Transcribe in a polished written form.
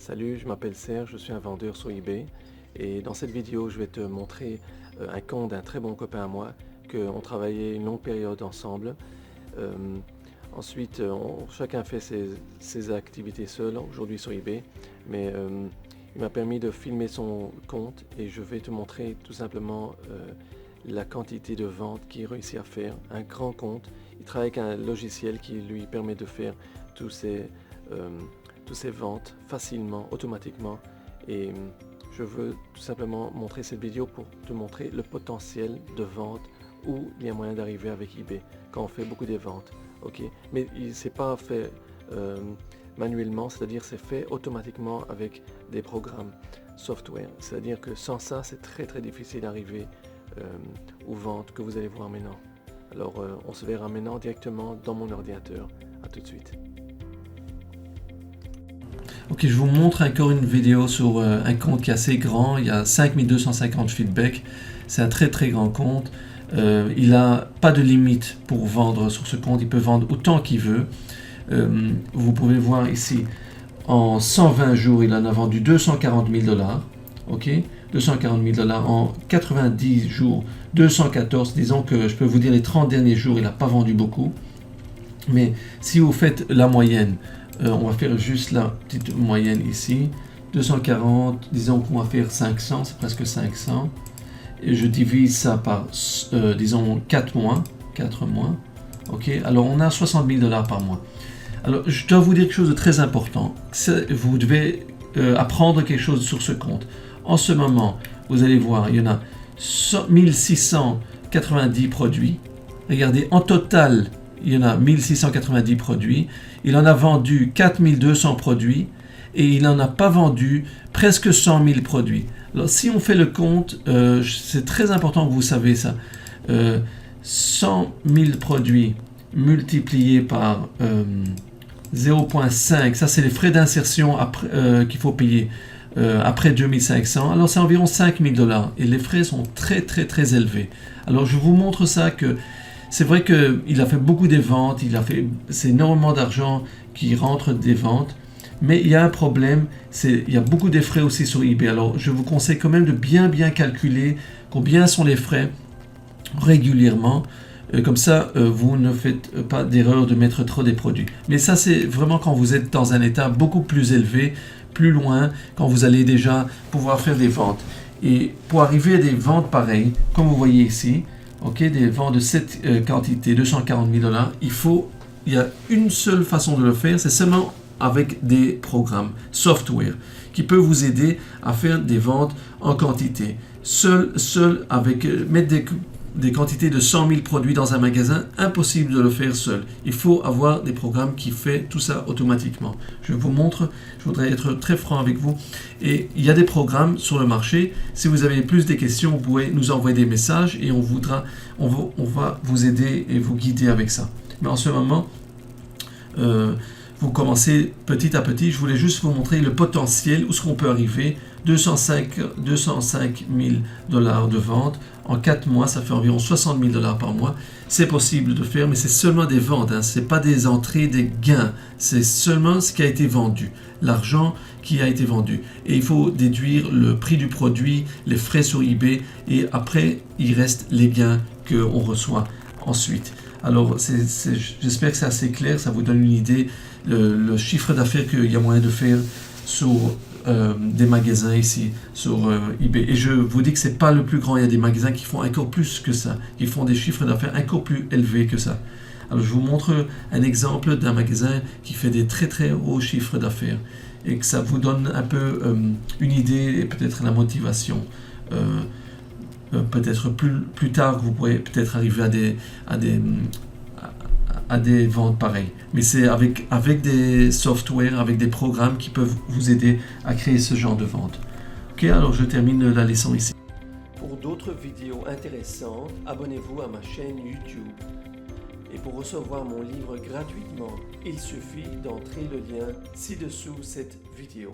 Salut, je m'appelle Serge, je suis un vendeur sur eBay et dans cette vidéo je vais te montrer un compte d'un très bon copain à moi qu'on travaillait une longue période ensemble. Euh, Ensuite, chacun fait ses activités seul aujourd'hui sur eBay, mais il m'a permis de filmer son compte et je vais te montrer tout simplement la quantité de ventes qu'il réussit à faire. Un grand compte, il travaille avec un logiciel qui lui permet de faire tous ces ventes facilement, automatiquement, et je veux tout simplement montrer cette vidéo pour te montrer le potentiel de vente où il y a moyen d'arriver avec eBay quand on fait beaucoup de ventes. Ok, mais c'est pas fait manuellement, c'est-à-dire c'est fait automatiquement avec des programmes software, c'est-à-dire que sans ça c'est très difficile d'arriver aux ventes que vous allez voir maintenant. Alors on se verra maintenant directement dans mon ordinateur. À tout de suite. Ok, je vous montre encore une vidéo sur un compte qui est assez grand. Il y a 5250 feedback. C'est un très grand compte. Il n'a pas de limite pour vendre sur ce compte. Il peut vendre autant qu'il veut. Vous pouvez voir ici, en 120 jours, il en a vendu 240 000 $. Ok, 240 000 $. En 90 jours, 214. Disons que je peux vous dire les 30 derniers jours, il n'a pas vendu beaucoup. Mais si vous faites la moyenne, on va faire juste la petite moyenne ici, 240, disons qu'on va faire 500, c'est presque 500, et je divise ça par, disons, 4 mois, ok, alors on a 60 000 $ par mois. Alors je dois vous dire quelque chose de très important, vous devez apprendre quelque chose sur ce compte. En ce moment, vous allez voir, il y en a 1690 produits, regardez, en total, il y en a 1690 produits. Il en a vendu 4200 produits et il n'en a pas vendu presque 100 000 produits. Alors si on fait le compte, c'est très important que vous savez ça. 100 000 produits multipliés par 0,5, ça c'est les frais d'insertion qu'il faut payer après 2500. Alors c'est environ 5 000 $ et les frais sont très élevés. Alors je vous montre ça que c'est vrai qu'il a fait beaucoup des ventes, c'est énormément d'argent qui rentre des ventes, mais il y a un problème, il y a beaucoup de frais aussi sur eBay. Alors je vous conseille quand même de bien calculer combien sont les frais régulièrement, comme ça vous ne faites pas d'erreur de mettre trop des produits. Mais ça c'est vraiment quand vous êtes dans un état beaucoup plus élevé, plus loin, quand vous allez déjà pouvoir faire des ventes. Et pour arriver à des ventes pareilles, comme vous voyez ici, ok, des ventes de cette quantité, 240 000 $, il y a une seule façon de le faire, c'est seulement avec des programmes software qui peuvent vous aider à faire des ventes en quantité. Seul avec mettre des quantités de 100 000 produits dans un magasin, impossible de le faire seul. Il faut avoir des programmes qui font tout ça automatiquement. Je vous montre, je voudrais être très franc avec vous. Et il y a des programmes sur le marché. Si vous avez plus de questions, vous pouvez nous envoyer des messages et on va vous aider et vous guider avec ça. Mais en ce moment, vous commencez petit à petit. Je voulais juste vous montrer le potentiel, où est-ce qu'on peut arriver. 205 000 $ de vente. En 4 mois, ça fait environ 60 000 $ par mois. C'est possible de faire, mais c'est seulement des ventes. Hein. Ce n'est pas des entrées, des gains. C'est seulement ce qui a été vendu. L'argent qui a été vendu. Et il faut déduire le prix du produit, les frais sur eBay. Et après, il reste les gains qu'on reçoit ensuite. Alors, j'espère que c'est assez clair. Ça vous donne une idée. Le chiffre d'affaires qu'il y a moyen de faire sur des magasins ici sur eBay. Et je vous dis que c'est pas le plus grand. Il y a des magasins qui font encore plus que ça. Ils font des chiffres d'affaires encore plus élevés que ça. Alors je vous montre un exemple d'un magasin qui fait des très hauts chiffres d'affaires et que ça vous donne un peu une idée et peut-être la motivation. Peut-être plus tard vous pourrez peut-être arriver à des ventes pareilles. Mais c'est avec des softwares, avec des programmes qui peuvent vous aider à créer ce genre de vente. Ok, alors je termine la leçon ici. Pour d'autres vidéos intéressantes, abonnez-vous à ma chaîne YouTube. Et pour recevoir mon livre gratuitement, il suffit d'entrer le lien ci-dessous cette vidéo.